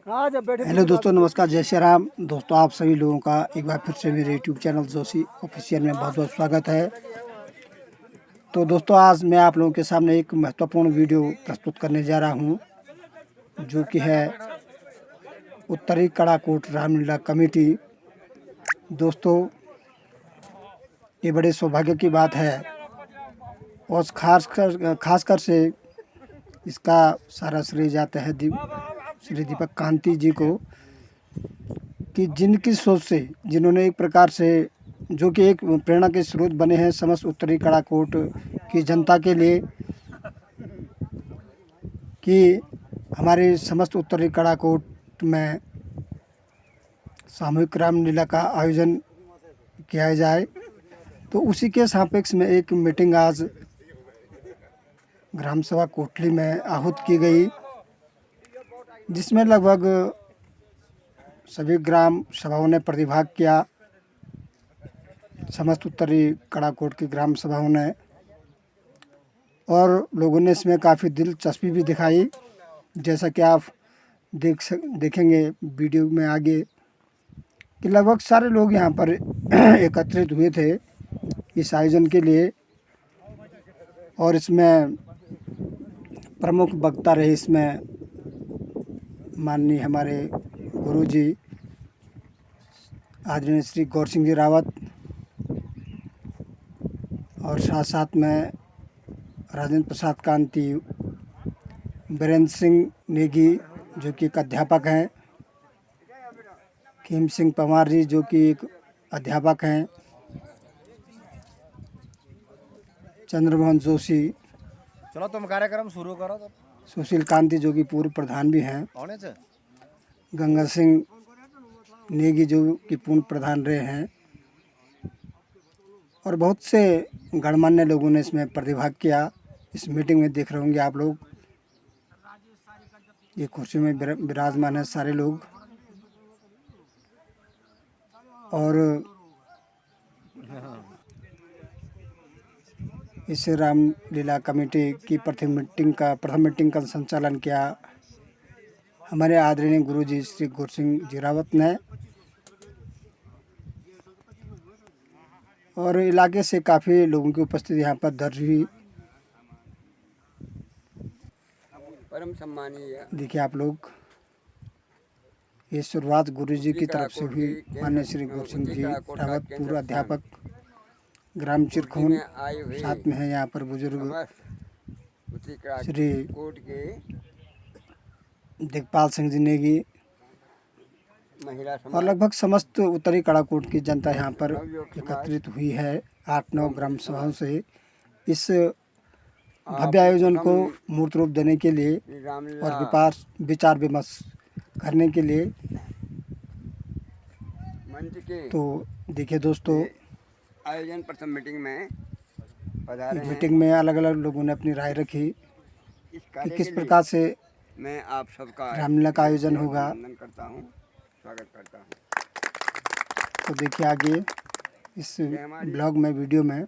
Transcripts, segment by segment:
Hello दोस्तों, नमस्कार, जय श्री राम। दोस्तों, आप सभी लोगों का एक बार फिर से मेरे यूट्यूब चैनल जोशी ऑफिशियल में बहुत बहुत स्वागत है। तो दोस्तों, आज मैं आप लोगों के सामने एक महत्वपूर्ण वीडियो प्रस्तुत करने जा रहा हूं, जो कि है उत्तरी कड़ाकोट रामलीला कमेटी। दोस्तों, ये बड़े सौभाग्य की बात है और खासकर से इसका सारा श्रेय जाता है श्री दीपक कांति जी को, कि जिनकी सोच से, जिन्होंने एक प्रकार से, जो कि एक प्रेरणा के स्रोत बने हैं समस्त उत्तरी कड़ाकोट की जनता के लिए, कि हमारे समस्त उत्तरी कड़ाकोट में सामूहिक रामलीला का आयोजन किया जाए। तो उसी के सापेक्ष में एक मीटिंग आज ग्राम सभा कोटली में आहूत की गई, जिसमें लगभग सभी ग्राम सभाओं ने प्रतिभाग किया। समस्त उत्तरी कड़ाकोट की ग्राम सभाओं ने, और लोगों ने इसमें काफ़ी दिलचस्पी भी दिखाई, जैसा कि आप देखेंगे वीडियो में आगे, कि लगभग सारे लोग यहाँ पर एकत्रित हुए थे इस आयोजन के लिए। और इसमें प्रमुख वक्ता रहे इसमें माननीय हमारे गुरुजी आदरणीय श्री गौर सिंह जी रावत, और साथ साथ में राजेंद्र प्रसाद कांति, बीरेंद्र सिंह नेगी जो कि एक अध्यापक हैं, खीम सिंह पवार जी जो कि एक अध्यापक हैं, चंद्रमोहन जोशी, चलो तुम कार्यक्रम शुरू करो। सुशील कांति जो कि पूर्व प्रधान भी हैं, गंगा सिंह नेगी जो कि पूर्व प्रधान रहे हैं, और बहुत से गणमान्य लोगों ने इसमें प्रतिभाग किया। इस मीटिंग में देख रहे होंगे आप लोग, ये कुर्सी में विराजमान है सारे लोग। और इस रामलीला कमेटी की प्रथम मीटिंग का संचालन किया हमारे आदरणीय गुरुजी श्री गौर सिंह जी रावत ने, और इलाके से काफ़ी लोगों की उपस्थिति यहाँ पर दर्ज हुई। परम सम्मानीय, देखिए आप लोग, ये शुरुआत गुरुजी की तरफ से हुई। माननीय श्री गौर सिंह जी रावत, पूर्व अध्यापक, ग्राम चिरखून, साथ में है यहाँ पर बुजुर्ग श्री कोट के दिगपाल सिंह जी नेगी, महिला और लगभग समस्त उत्तरी कड़ाकोट की जनता यहाँ पर एकत्रित हुई है 8-9 ग्राम सभाओं से इस भव्य आयोजन को मूर्त रूप देने के लिए और विचार विमर्श करने के लिए। मंच के तो देखिए दोस्तों, आयोजन प्रथम मीटिंग में मीटिंग में अलग अलग लोगों ने अपनी राय रखी कि किस प्रकार से मैं आप सबका रामलीला का आयोजन होगा। करता हूँ, स्वागत करता हूँ। तो देखिए आगे इस ब्लॉग में, वीडियो में,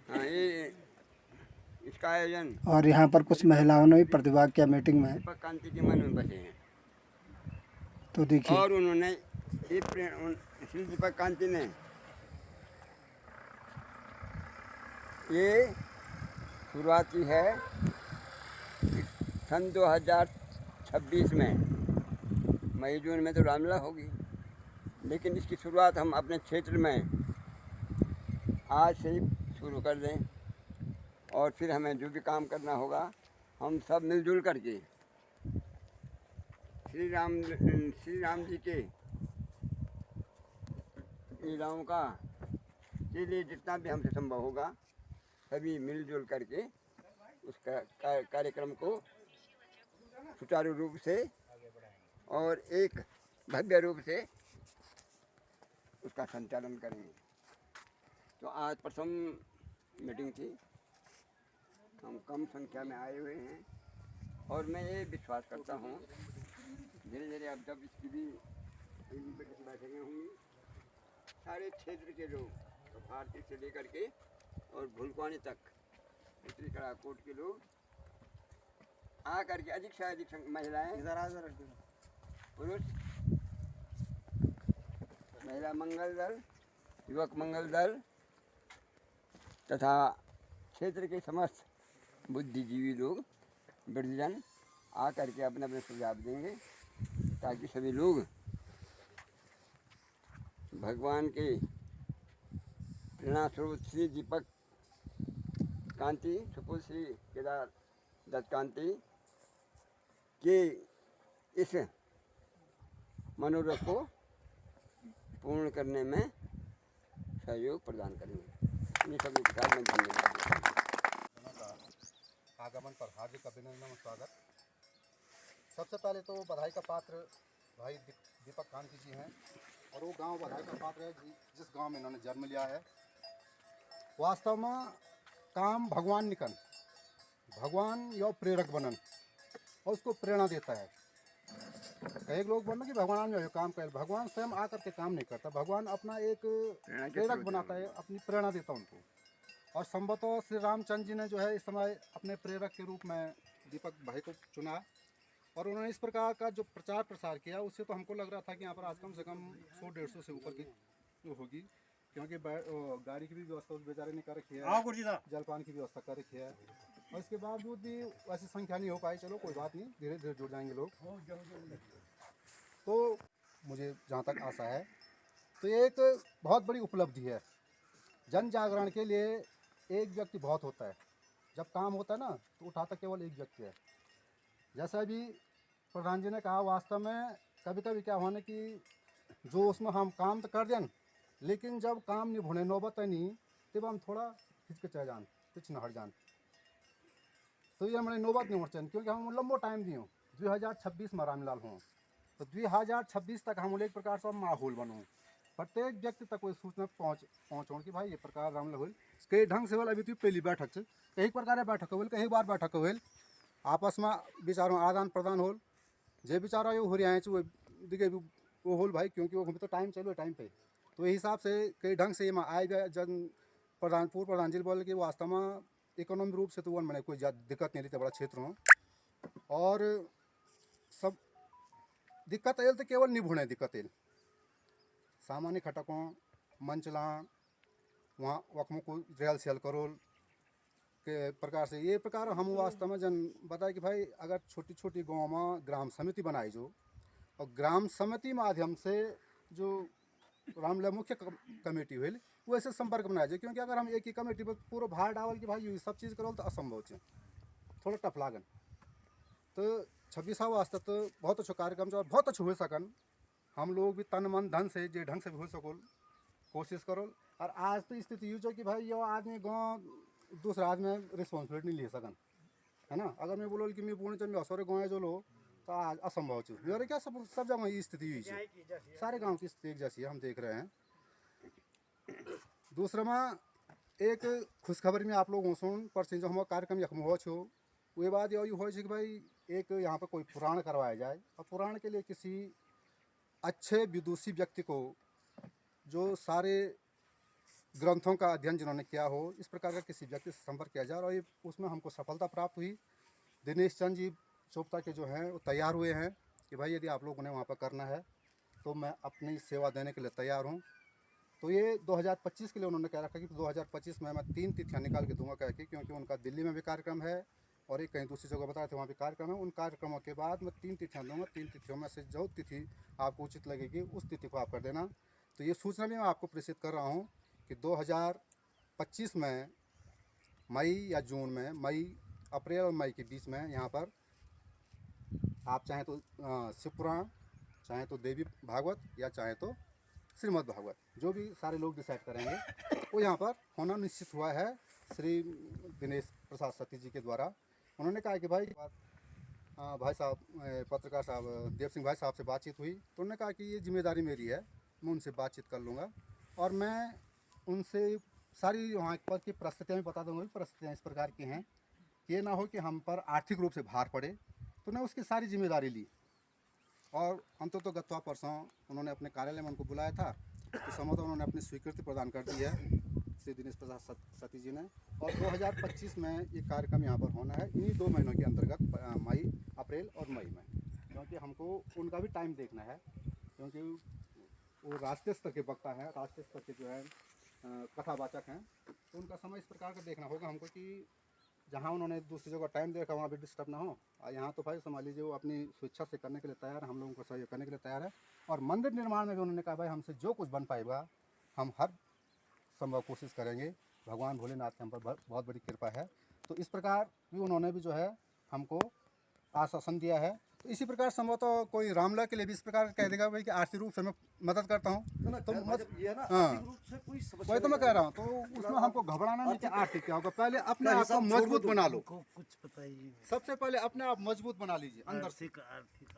ये इसका आयोजन, और यहाँ पर कुछ महिलाओं ने भी प्रतिभाग किया मीटिंग में। दीपक कांति के मन में बसे हैं। तो देखिए, और उन्होंने श्री दीपक कांति ने ये शुरुआत की है सन 2026 में, मई जून में तो रामलीला होगी, लेकिन इसकी शुरुआत हम अपने क्षेत्र में आज से ही शुरू कर दें, और फिर हमें जो भी काम करना होगा हम सब मिलजुल करके श्री राम जी के लीलाओं का के लिए जितना भी हमसे संभव होगा सभी मिलजुल करके उस कार्यक्रम को सुचारू रूप से और एक भव्य रूप से उसका संचालन करेंगे। तो आज प्रथम मीटिंग थी, हम कम संख्या में आए हुए हैं, और मैं ये विश्वास करता हूँ धीरे धीरे अब जब इसकी भी बैठकें होंगी, सारे क्षेत्र के लोग, तो भारतीय से लेकर के और भुलकवानी तक उत्तरी कड़ाकोट के लोग आ करके अधिक से अधिक महिलाएं पुरुष महिला मंगल दल, युवक मंगल दल तथा क्षेत्र के समस्त बुद्धिजीवी लोग वृद्धजन आकर के अपने अपने सुझाव देंगे ताकि सभी लोग भगवान के प्रेरणा स्वरूप श्री दीपक कांति सुपुत्र श्री केदार दत्त कांति के इस मनोरथ को पूर्ण करने में सहयोग प्रदान करेंगे। इन सभी प्रकार में धन्यवाद। आगमन पर हार्दिक अभिनंदन और स्वागत। सबसे पहले तो बधाई का पात्र भाई दीपक कांति जी हैं और वो गांव बधाई का पात्र है जिस गांव में इन्होंने जन्म लिया है। वास्तव में काम भगवान निकन, भगवान या प्रेरक बनन और उसको प्रेरणा देता है। कई लोग बोलना कि भगवान जो है काम कर, भगवान स्वयं आकर के काम नहीं करता, भगवान अपना एक प्रेरक बनाता है, अपनी प्रेरणा देता है उनको। और संभवतः श्री रामचंद्र जी ने जो है इस समय अपने प्रेरक के रूप में दीपक भाई को चुना और उन्होंने इस प्रकार का जो प्रचार प्रसार किया उससे तो हमको लग रहा था कि यहाँ पर आज कम से कम 100-150 से ऊपर की जो होगी, क्योंकि गाड़ी की भी व्यवस्था उस बेचारे ने कर रखी है, जलपान की व्यवस्था कर रखी है और इसके बावजूद भी वैसी संख्या नहीं हो पाई। चलो कोई बात नहीं, धीरे धीरे जुड़ जाएंगे लोग। तो मुझे जहाँ तक आशा है तो ये एक बहुत बड़ी उपलब्धि है। जन जागरण के लिए एक व्यक्ति बहुत होता है, जब काम होता है ना तो उठाता केवल एक व्यक्ति है। जैसा अभी प्रधान जी ने कहा, वास्तव में कभी कभी क्या होने कि जो उसमें हम काम तो कर दें लेकिन जब काम नहीं भुने नौबत नहीं तब हम थोड़ा हिचकिचा जान, पिछन हट जान। तो ये हमारे नौबत नहीं उठते क्योंकि हम लंबो टाइम दियो 2026 में रामलाल हों तो 2026 तक हम एक प्रकार से माहौल बनो, प्रत्येक व्यक्ति तक कोई सूचना पहुँचो कि भाई ये प्रकार रामलाल हो कई ढंग से। अभी तो पहली बैठक से कई प्रकार बैठक हो, कई बार बैठक हो, आपस में विचारों आदान प्रदान होल, जे विचार हो रहे हैं वो दिखे वो होल भाई, क्योंकि वो तो टाइम चलो टाइम पे। तो इस हिसाब से कई ढंग से आए गए जन प्रधान पूर्व प्रधान जी बोले कि वास्तव में इकोनॉमिक रूप से तो वन मैंने कोई ज़्यादा दिक्कत नहीं रहती बड़ा क्षेत्र में और सब दिक्कत आयल तो केवल निभुने दिक्कत आयल सामान्य खटकों मंचला वहाँ वकमों को रेल सेल करोल के प्रकार से ये प्रकार हम वास्तव में जन बताए कि भाई अगर छोटी छोटी गाँव में ग्राम समिति बनाई जो और ग्राम समिति माध्यम से जो रामलाल मुख्य कमेटी हुई वो ऐसे संपर्क बनाया जाए, क्योंकि अगर हम एक ही कमेटी पर पूरा भार डावल कि भाई ये सब चीज़ करो तो असंभव है, थोड़ा टफ लागन। तो 26वां वास्ते तो बहुत अच्छा कार्यक्रम और बहुत अच्छा हो सकन, हम लोग भी तन मन धन से जे ढंग से भी हो सको कोशिश करो। और आज तो स्थिति यूँ कि भाई यो आदमी गाँव दूसरा आदमी रिस्पॉन्सिबिलिटी नहीं ले सकन, है ना। अगर मैं बोलो कि मैं पूर्ण चंद असरे गाँव जो लो तो आज असंभव है। मेरे क्या सब जगह ये स्थिति हुई है, सारे गांव की स्थिति एक जैसी है, हम देख रहे हैं। दूसरा में एक खुशखबरी में आप लोग सुन पर जो हमारा कार्यक्रम यकम हो छो वो बात यही हो कि भाई एक यहाँ पर कोई पुराण करवाया जाए और पुराण के लिए किसी अच्छे विदुषी व्यक्ति को जो सारे ग्रंथों का अध्ययन जिन्होंने किया हो इस प्रकार का किसी व्यक्ति से संपर्क किया जाए। और ये उसमें हमको सफलता प्राप्त हुई। दिनेश चंद जी चोपता के जो हैं वो तैयार हुए हैं कि भाई यदि आप लोगों ने वहाँ पर करना है तो मैं अपनी सेवा देने के लिए तैयार हूँ। तो ये 2025 के लिए उन्होंने कह रखा कि 2025 में मैं 3 तिथियाँ निकाल के दूंगा कह के, क्योंकि उनका दिल्ली में भी कार्यक्रम है और एक कहीं दूसरी जगह बताए थे वहाँ भी कार्यक्रम है। उन कार्यक्रमों के बाद मैं 3 तिथियाँ दूँगा, 3 तिथियों में से जो तिथि आपको उचित लगेगी उस तिथि को आप कर देना। तो ये सूचना भी मैं आपको प्रेषित कर रहा हूँ कि 2025 में मई या जून में, मई अप्रैल और मई के बीच में यहाँ पर आप चाहें तो शिव पुराण, चाहें तो देवी भागवत या चाहें तो श्रीमद् भागवत, जो भी सारे लोग डिसाइड करेंगे वो यहाँ पर होना निश्चित हुआ है श्री दिनेश प्रसाद सती जी के द्वारा। उन्होंने कहा कि भाई भाई साहब पत्रकार साहब देव सिंह भाई साहब से बातचीत हुई तो उन्होंने कहा कि ये जिम्मेदारी मेरी है, मैं उनसे बातचीत कर लूँगा और मैं उनसे सारी वहाँ पर की परिस्थितियाँ भी बता दूँगा। परिस्थितियाँ इस प्रकार की हैं कि ये ना हो कि हम पर आर्थिक रूप से भार पड़े, तो उन्होंने उसकी सारी जिम्मेदारी ली। और अंततः गत्वा परसों उन्होंने अपने कार्यालय में उनको बुलाया था तो संभवतः उन्होंने अपनी स्वीकृति प्रदान कर दी है श्री दिनेश प्रसाद सती जी ने। और 2025 में ये कार्यक्रम यहाँ पर होना है इन्हीं 2 महीनों के अंतर्गत, मई अप्रैल और मई में। क्योंकि हमको उनका भी टाइम देखना है, क्योंकि वो राष्ट्रीय स्तर के वक्ता हैं, राष्ट्रीय स्तर के जो है कथावाचक हैं, तो उनका समय इस प्रकार का देखना होगा हमको कि जहाँ उन्होंने दूसरी जगह टाइम देखा वहाँ भी डिस्टर्ब ना हो। और यहाँ तो भाई समझ लीजिए वो अपनी स्वेच्छा से करने के लिए तैयार है, हम लोगों को सहयोग करने के लिए तैयार है। और मंदिर निर्माण में भी उन्होंने कहा भाई हमसे जो कुछ बन पाएगा हम हर संभव कोशिश करेंगे, भगवान भोलेनाथ की हम पर बहुत बड़ी कृपा है। तो इस प्रकार भी उन्होंने भी जो है हमको आश्वासन दिया है। तो इसी प्रकार संभवतः कोई रामलला के लिए भी इस प्रकार कह देगा भाई कि आर्थिक रूप से मैं मदद करता हूँ, तो ये है ना, हाँ, आर्थिक रूप से कोई समस्या वही तो मैं नहीं कह रहा हूँ। तो उसमें हमको घबराना नहीं कि आर्थिक क्या होगा, पहले अपने आप को मजबूत बना लो। कुछ बताइए। सबसे पहले अपने आप मजबूत बना लीजिए अंदर से आर्थिक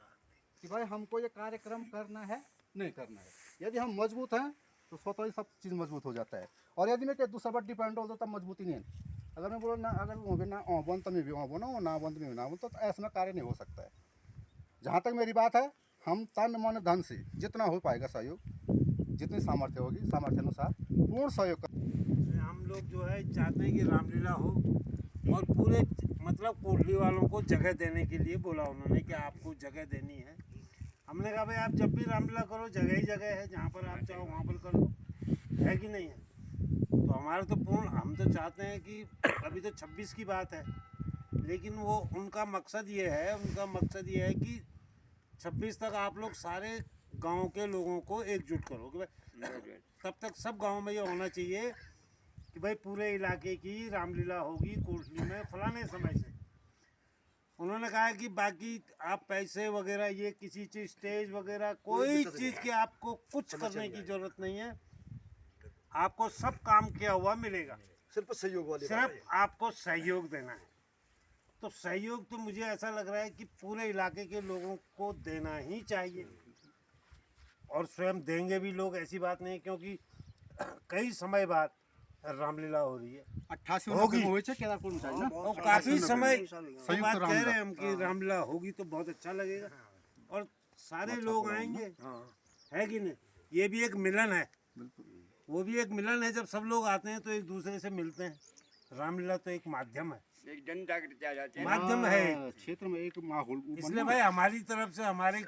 कि भाई हमको ये कार्यक्रम करना है नहीं करना है। यदि हम मजबूत हैं तो स्वतः ही सब चीज़ मजबूत हो जाता है। और यदि मैं दूसरा पर डिपेंड हो तो तब मजबूती नहीं है। अगर मैं बोलो ना, अगर वो भी ना बन तो मैं भी बनो ना बन तो मैं भी ना बन, तो ऐसा में कार्य नहीं हो सकता है। जहाँ तक मेरी बात है, हम तन मन धन से जितना हो पाएगा सहयोग, जितनी सामर्थ्य होगी सामर्थ्य अनुसार पूर्ण सहयोग कर। हम लोग जो है चाहते हैं कि रामलीला हो और पूरे मतलब कोटली वालों को जगह देने के लिए बोला उन्होंने कि आपको जगह देनी है। हमने कहा भाई आप जब भी रामलीला करो जगह ही जगह है, जहाँ पर आप चाहो वहाँ पर करो, है कि नहीं है। तो हमारा तो पूर्ण हम तो चाहते हैं कि अभी तो 26 की बात है, लेकिन वो उनका मकसद ये है कि 26 तक आप लोग सारे गांव के लोगों को एकजुट करो कि भाई तब तक सब गांव में ये होना चाहिए कि भाई पूरे इलाके की रामलीला होगी कोटली में फलाने समय से। उन्होंने कहा कि बाकी आप पैसे वगैरह ये किसी चीज़ स्टेज वगैरह कोई चीज़ की आपको कुछ करने की ज़रूरत नहीं है, आपको सब काम किया हुआ मिलेगा, सिर्फ सहयोग वाली बात सिर्फ है। आपको सहयोग देना है। तो सहयोग तो मुझे ऐसा लग रहा है कि पूरे इलाके के लोगों को देना ही चाहिए और स्वयं देंगे भी लोग, ऐसी बात नहीं, क्योंकि कई समय बाद रामलीला हो रही है 88 होगी। में हुए थे केदारपुर में चाहिए ना, और काफी समय के संयुक्त बाद कह रहे हैं रामलीला। हम कि रामलीला होगी तो बहुत अच्छा लगेगा और सारे लोग आएंगे, है कि नहीं। ये भी एक मिलन है, वो भी एक मिलन है। जब सब लोग आते हैं तो एक दूसरे से मिलते हैं। रामलीला तो एक माध्यम है, एक जन जागृति आ जाती है। माध्यम है एक। क्षेत्र में एक माहौल इसलिए भाई हमारी तरफ से, हमारे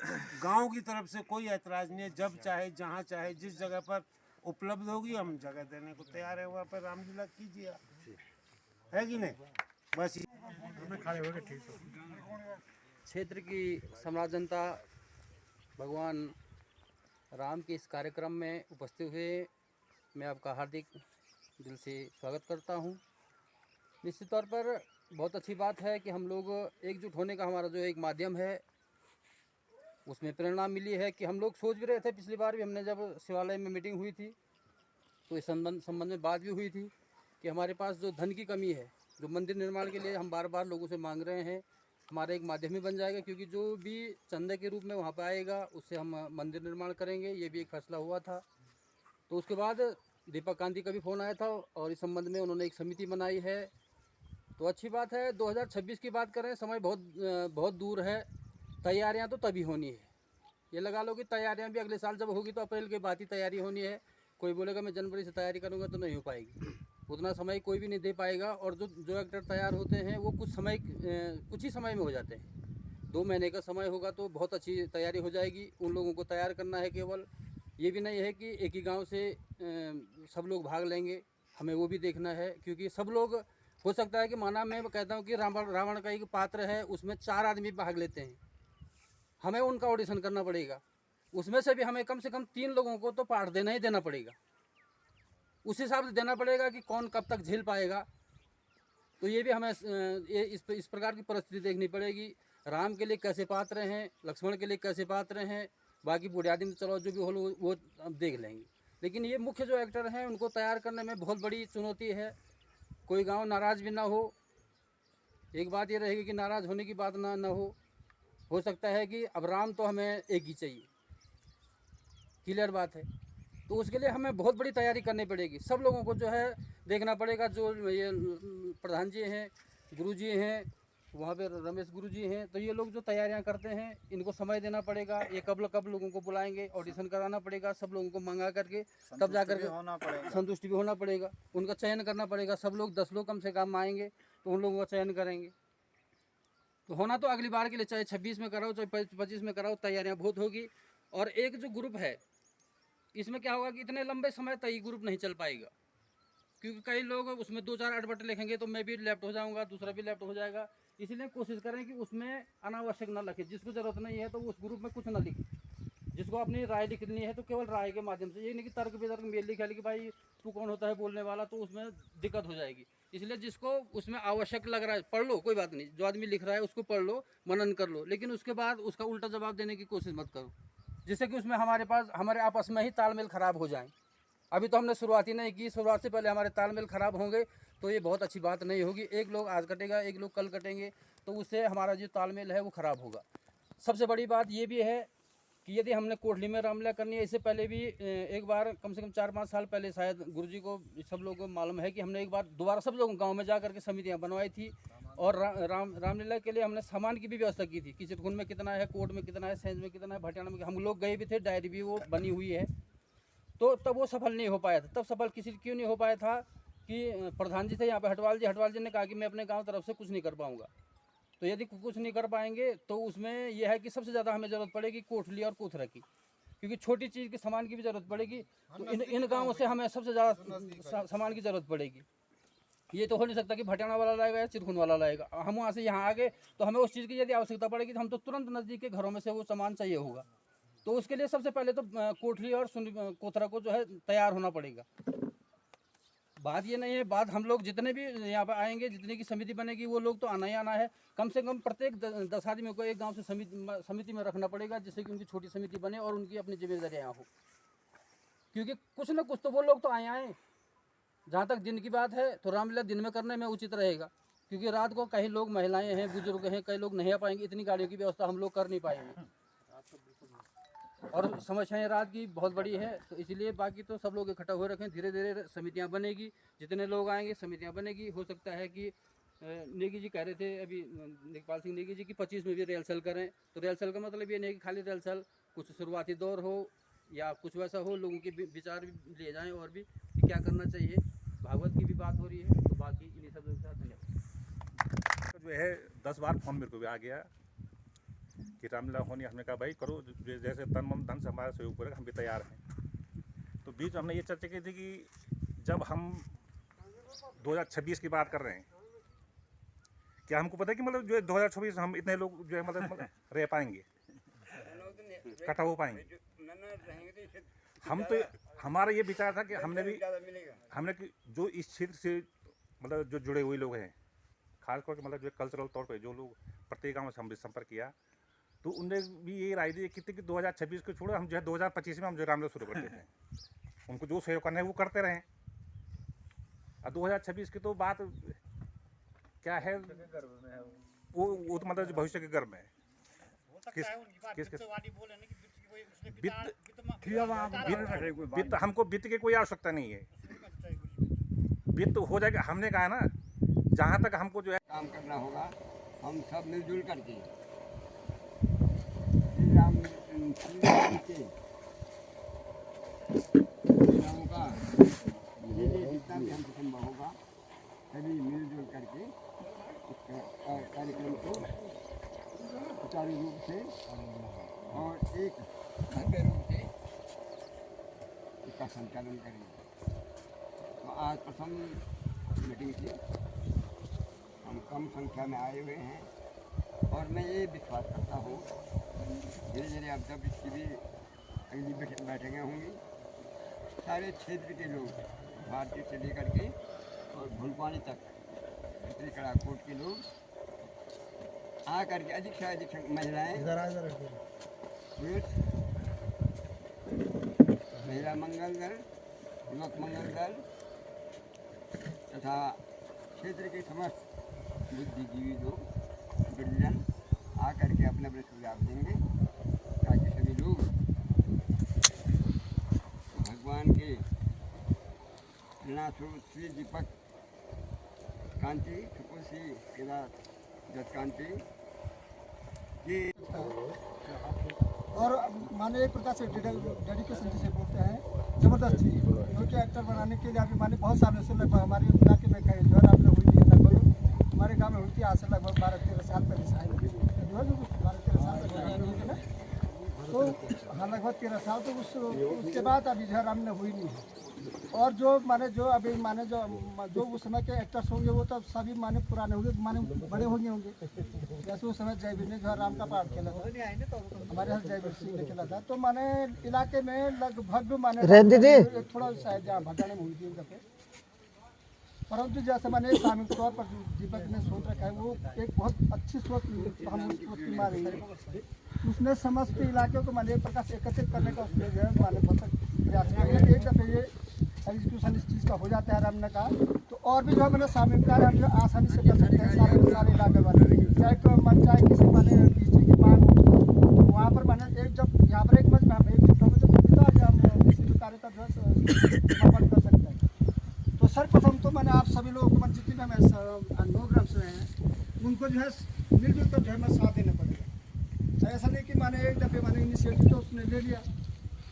गांव की तरफ से कोई ऐतराज नहीं है। जब चाहे जहाँ चाहे जिस जगह पर उपलब्ध होगी हम जगह देने को तैयार है, वहाँ पर रामलीला कीजिए, है कि नहीं। बस क्षेत्र की सम्राट जनता भगवान राम के इस कार्यक्रम में उपस्थित हुए मैं आपका हार्दिक दिल से स्वागत करता हूं। निश्चित तौर पर बहुत अच्छी बात है कि हम लोग एकजुट होने का हमारा जो एक माध्यम है उसमें प्रेरणा मिली है कि हम लोग सोच भी रहे थे। पिछली बार भी हमने जब शिवालय में मीटिंग हुई थी तो इस संबंध में बात भी हुई थी कि हमारे पास जो धन की कमी है, जो मंदिर निर्माण के लिए हम बार बार लोगों से मांग रहे हैं, हमारा एक माध्यम ही बन जाएगा, क्योंकि जो भी चंदे के रूप में वहाँ पर आएगा उससे हम मंदिर निर्माण करेंगे। ये भी एक फैसला हुआ था। तो उसके बाद दीपक कांति का भी फ़ोन आया था और इस संबंध में उन्होंने एक समिति बनाई है। तो अच्छी बात है। 2026 की बात करें, समय बहुत दूर है, तैयारियां तो तभी होनी है। ये लगा लो कि तैयारियां भी अगले साल जब होगी तो अप्रैल के बाद ही तैयारी होनी है। कोई बोलेगा मैं जनवरी से तैयारी करूंगा तो नहीं हो पाएगी, उतना समय कोई भी नहीं दे पाएगा। और जो एक्टर तैयार होते हैं वो कुछ ही समय में हो जाते हैं। 2 महीने का समय होगा तो बहुत अच्छी तैयारी हो जाएगी। उन लोगों को तैयार करना है। केवल ये भी नहीं है कि एक ही गांव से सब लोग भाग लेंगे, हमें वो भी देखना है, क्योंकि सब लोग, हो सकता है कि माना मैं कहता हूँ कि रावण का एक पात्र है, उसमें 4 आदमी भाग लेते हैं, हमें उनका ऑडिशन करना पड़ेगा। उसमें से भी हमें कम से कम 3 लोगों को तो पार्ट देना ही देना पड़ेगा। उस हिसाब से देना पड़ेगा कि कौन कब तक झेल पाएगा। तो ये भी हमें इस प्रकार की परिस्थिति देखनी पड़ेगी। राम के लिए कैसे पात्र हैं, लक्ष्मण के लिए कैसे पात्र हैं, बाकी बुनियादी में चलो जो भी हो वो अब देख लेंगे। लेकिन ये मुख्य जो एक्टर हैं उनको तैयार करने में बहुत बड़ी चुनौती है। कोई गांव नाराज़ भी ना हो। एक बात ये रहेगी कि नाराज़ होने की बात ना हो सकता है कि अब राम तो हमें एक ही चाहिए, क्लियर बात है। तो उसके लिए हमें बहुत बड़ी तैयारी करनी पड़ेगी। सब लोगों को जो है देखना पड़ेगा। जो ये प्रधान जी हैं, गुरु जी हैं, वहाँ पे रमेश गुरु जी हैं, तो ये लोग जो तैयारियां करते हैं इनको समय देना पड़ेगा। ये कब लोगों को बुलाएंगे, ऑडिशन कराना पड़ेगा, सब लोगों को मंगा करके तब जाकर संतुष्टि भी होना पड़ेगा। उनका चयन करना पड़ेगा। सब लोग 10 लोग कम से कम आएंगे तो उन लोगों का चयन करेंगे। तो होना तो अगली बार के लिए, चाहे 26 में कराओ चाहे 25 में कराओ, तैयारियां बहुत होगी। और एक जो ग्रुप है इसमें क्या होगा कि इतने लंबे समय तक ये ग्रुप नहीं चल पाएगा, क्योंकि कई लोग उसमें 2-4 अटपट लिखेंगे तो मैं भी लेफ्ट हो जाऊंगा, दूसरा भी लेफ्ट हो जाएगा। इसलिए कोशिश करें कि उसमें अनावश्यक ना लिखे, जिसको ज़रूरत नहीं है तो उस ग्रुप में कुछ ना लिखे। जिसको अपनी राय लिखनी है तो केवल राय के माध्यम से, ये नहीं कि तर्क वितर्क मेल लिखा कि भाई तू कौन होता है बोलने वाला, तो उसमें दिक्कत हो जाएगी। इसलिए जिसको उसमें आवश्यक लग रहा है पढ़ लो, कोई बात नहीं, जो आदमी लिख रहा है उसको पढ़ लो, मनन कर लो, लेकिन उसके बाद उसका उल्टा जवाब देने की कोशिश मत करो, जिससे कि उसमें हमारे आपस में ही तालमेल खराब हो जाए। अभी तो हमने शुरुआत ही नहीं की, शुरुआत से पहले हमारे तालमेल खराब होंगे तो ये बहुत अच्छी बात नहीं होगी। एक लोग आज कटेगा, एक लोग कल कटेंगे, तो उससे हमारा जो तालमेल है वो ख़राब होगा। सबसे बड़ी बात ये भी है कि यदि हमने कोठली में रामलीला करनी है, इससे पहले भी एक बार कम से कम 4-5 साल पहले शायद गुरुजी को सब लोगों को मालूम है कि हमने एक बार दोबारा सब लोग गांव में जा करके समितियां बनवाई थी और रामलीला के लिए हमने सामान की भी व्यवस्था की थी कि चित्रकूट में कितना है, कोट में कितना है, सेंज में कितना है, भटियाना में, हम लोग गए भी थे, डायरी भी वो बनी हुई है। तो तब वो सफल नहीं हो पाया था। तब सफल किसी क्यों नहीं हो पाया था कि प्रधान जी थे यहाँ पे हटवाल जी ने कहा कि मैं अपने गाँव तरफ से कुछ नहीं कर पाऊँगा। तो यदि कुछ नहीं कर पाएंगे तो उसमें यह है कि सबसे ज़्यादा हमें ज़रूरत पड़ेगी कोठली और कोथरा की, क्योंकि छोटी चीज़ के सामान की भी ज़रूरत पड़ेगी। तो इन गाँवों से हमें सबसे ज़्यादा सामान की ज़रूरत पड़ेगी। ये तो हो नहीं सकता कि भटियाना वाला लाएगा या चिरकुन वाला लाएगा। हम वहाँ से यहाँ आ गए तो हमें उस चीज़ की यदि आवश्यकता पड़ेगी तो हम तो तुरंत नज़दीक के घरों में से वो सामान चाहिए होगा। तो उसके लिए सबसे पहले तो कोठली और कोथरा को जो है तैयार होना पड़ेगा। बात ये नहीं है, बात हम लोग जितने भी यहाँ पर आएंगे, जितने की समिति बनेगी वो लोग तो आना ही आना है। कम से कम प्रत्येक 10 आदमी को एक गांव से समिति में रखना पड़ेगा, जिससे कि उनकी छोटी समिति बने और उनकी अपनी जिम्मेदारियाँ हो, क्योंकि कुछ न कुछ तो वो लोग तो आए। जहाँ तक दिन की बात है तो रामलीला दिन में करने में उचित रहेगा, क्योंकि रात को कई लोग महिलाएँ हैं, बुजुर्ग हैं, कई लोग नहीं आ पाएंगे, इतनी गाड़ियों की व्यवस्था हम लोग कर नहीं पाएंगे और समस्याएं रात की बहुत बड़ी है। तो इसलिए बाकी तो सब लोग इकट्ठा हुए रखें, धीरे धीरे समितियां बनेगी, जितने लोग आएंगे समितियां बनेगी। हो सकता है कि नेगी जी कह रहे थे अभी, निकपाल सिंह नेगी जी की 25 में भी रिहर्सल करें। तो रिहर्सल का मतलब ये नहीं कि खाली रिहर्सल, कुछ शुरुआती दौर हो या कुछ वैसा हो, लोगों के विचार भी लिए जाएँ और भी कि क्या करना चाहिए। भागवत की भी बात हो रही है, तो बाकी इन्हीं सब लोगों के साथ धन्यवाद। जो है 10 बार फॉर्म मेरे को भी आ गया कि रामलीला होनी। हमने कहा भाई करो, जैसे तन मन धन से हमारा सहयोग करेगा, हम भी तैयार हैं। तो बीच में हमने ये चर्चा की थी कि जब हम 2026 की बात कर रहे हैं, क्या हमको पता है कि मतलब जो है 2026 हम इतने लोग जो है मतलब रह पाएंगे, इकट्ठा हो पाएंगे? हम तो हमारा ये विचार था कि हमने कि जो इस क्षेत्र से मतलब जो जुड़े हुए लोग हैं, खास करके मतलब जो कल्चरल तौर पे जो लोग प्रत्येक गाँव से हमने संपर्क किया, तो उनने भी ये राय दी कि 2026 को छोड़ो, हम जो है 2025 में हम जो रामलीला शुरू कर देते हैं। उनको जो सहयोग करना है वो करते रहें। और 2026 की तो बात क्या है, वो तो मतलब भविष्य के गर्भ में है। वित्त हमको वित्त की कोई आवश्यकता नहीं है, वित्त हो जाएगा। हमने कहा ना, जहाँ तक हमको जो है काम करना होगा, हम सब मिलजुल करके होगा, जितना भी हमसे संभव होगा सभी मिलजुल करके इस कार्यक्रम को सुचारू रूप से और एक भव्य रूप से इसका संचालन करेंगे। तो आज प्रथम मीटिंग थी, हम कम संख्या में आए हुए हैं और मैं ये विश्वास करता हूँ धीरे धीरे अब जब इसकी भी अगली बैठकें होंगी, सारे क्षेत्र के लोग, भारतीय से लेकर के और भुलपानी तक, कड़ा कोट के लोग आ करके अधिक से अधिक महिलाएँ, महिला मंगल दल, युवक मंगल दल तथा क्षेत्र के समस्त बुद्धिजीवी लोग, वृद्धजन आ करके अपने अपने सुझाव देंगे, ताकि सभी लोग भगवान के प्रेरणास्वरूप श्री दीपक कांति ठकुर श्री केदार दत्त कांति की और माने एक प्रकार से डेडिकेशन जिसे बोलते हैं, जबरदस्त थी। क्योंकि एक्टर बनाने के लिए अभी माने बहुत सालों से लगभग हमारे इलाके में कहीं जो है रामलीला हुई थी, लगभग हमारे गांव में हुई थी, आज से लगभग 12-13 साल पहले शायद 12-13 साल पहले हुई थी ना। तो हाँ लगभग 13 साल, तो उसके बाद अभी जो है रामलीला हुई नहीं है। और जो माने जो अभी माने जो उस समय के एक्टर्स होंगे वो तो सभी माने पुराने होंगे, माने बड़े होंगे। जैसे उस समय जयवीर ने जो है राम का पाठ खेला था, हमारे यहाँ जयवीर सिंह ने खेला था। तो माने इलाके में लगभग माने एक थोड़ा शायद जहाँ भटाने में हुई थी दफे, परंतु जैसे मैंने सामूहिक तौर पर दीपक ने सोच रखा है वो एक बहुत अच्छी सोच हम उसकी मारेंगे। उसने समस्त इलाके को माने एक प्रकार से एकत्रित करने का उसने जो है माने बहुत प्रयास किया। एक दफे ये एग्जीक्यूशन इस चीज़ का हो जाता है रामने का, तो और भी जो है मैंने सामूहिक कार्य हम जो आसानी से कर सकते हैं सारे इलाके वाले, चाहे किसी माने किसी की मांग हो वहाँ पर माने एक जब यहाँ पर एक मंच में हम एक जब हम किसी भी कार्य का जो है समापन कर सकते हैं। तो सर्वप्रथम तो मैंने आप सभी लोगों को जितने में 9 ग्राम से हैं उनको जो है मिलजुल कर जो है मैं साथ देना पड़ेगा। ऐसा नहीं कि माने एक दफे माने इनिशिएटिव तो उसने ले लिया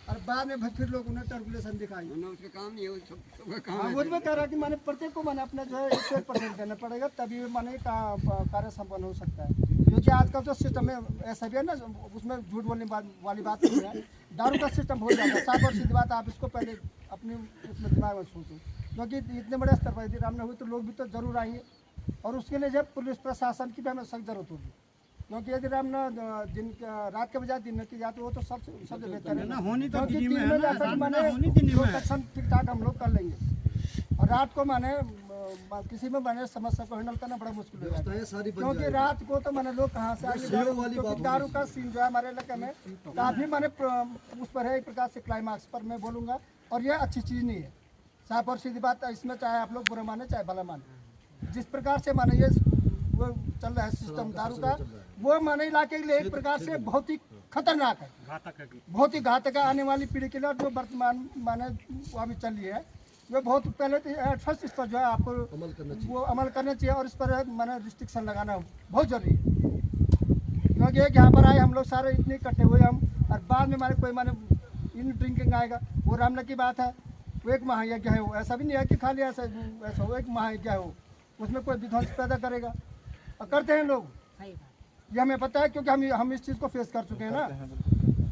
और बाद में फिर लोगों ने टर्कुलेशन दिखाई। उसका काम नहीं है, सबका काम हाँ, वो मैं कह रहा कि माने प्रत्येक को माने अपना जो है 100% देना पड़ेगा, तभी माने कार्य संपन्न हो सकता है। क्योंकि आजकल तो सिस्टम में ऐसा भी है ना, उसमें झूठ बोलने वाली बात नहीं है। दारू का सिस्टम हो जाता है, साफ और सीधी बात। आप इसको पहले अपने उसमें दिमाग में सोचो, क्योंकि इतने बड़े स्तर पर यदि रामलीला हुई तो लोग भी तो जरूर आएंगे, और उसके लिए जब पुलिस प्रशासन की भी हमें सख्त जरूरत होगी। क्योंकि यदि रामलीला दिन रात के बजाय दिन में की जाती वो तो सबसे बेहतर है ना। क्योंकि दिन में जैसा कि माने प्रोटेक्शन ठीक ठाक हम लोग कर लेंगे, और रात को माने किसी में माने समस्या को हैंडल करना बड़ा मुश्किल हो जाता है। क्योंकि रात को तो माने लोग कहाँ से आएंगे, दारू का सीन जो है हमारे इलाके में काफ़ी माने उस पर है, एक प्रकार से क्लाइमाक्स पर मैं बोलूँगा। और यह अच्छी चीज़ नहीं है, साफ और सीधी बात। इसमें चाहे आप लोग बुरा माने चाहे भला माने, जिस प्रकार से माने ये वो चल रहा है सिस्टम दारू का, वो माने इलाके के लिए एक प्रकार से बहुत ही खतरनाक है, बहुत ही घातक है आने वाली पीढ़ी के लिए। और जो वर्तमान माने वो अभी चल रही है, वो बहुत पहले तो एट फर्स्ट इस पर जो है आपको वो अमल करना चाहिए, और इस पर माने रिस्ट्रिक्शन लगाना बहुत जरूरी है। क्योंकि एक यहाँ पर आए हम लोग सारे इतने इकट्ठे हुए हम, और बाद में माने कोई माने इन ड्रिंकिंग आएगा, वो रामलीला की बात है, वो एक महायज्ञ है। वो ऐसा भी नहीं है कि खाली ऐसा हो, एक महायज्ञ हो, उसमें कोई विध्वंस पैदा करेगा, और करते हैं लोग, ये हमें पता है। क्योंकि हम इस चीज़ को फेस कर चुके हैं ना।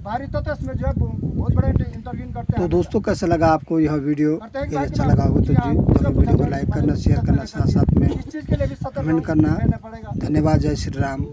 भारी तो इसमें जो है बहुत बड़े इंटरव्यू करते हैं। तो दोस्तों कैसा लगा आपको यह वीडियो? यदि अच्छा लगा हो तो जी जरूर वीडियो को लाइक करना, शेयर करना, साथ साथ में इस चीज़ के लिए भी सतर्क कमेंट करना। रहना पड़ेगा। धन्यवाद। जय श्री राम।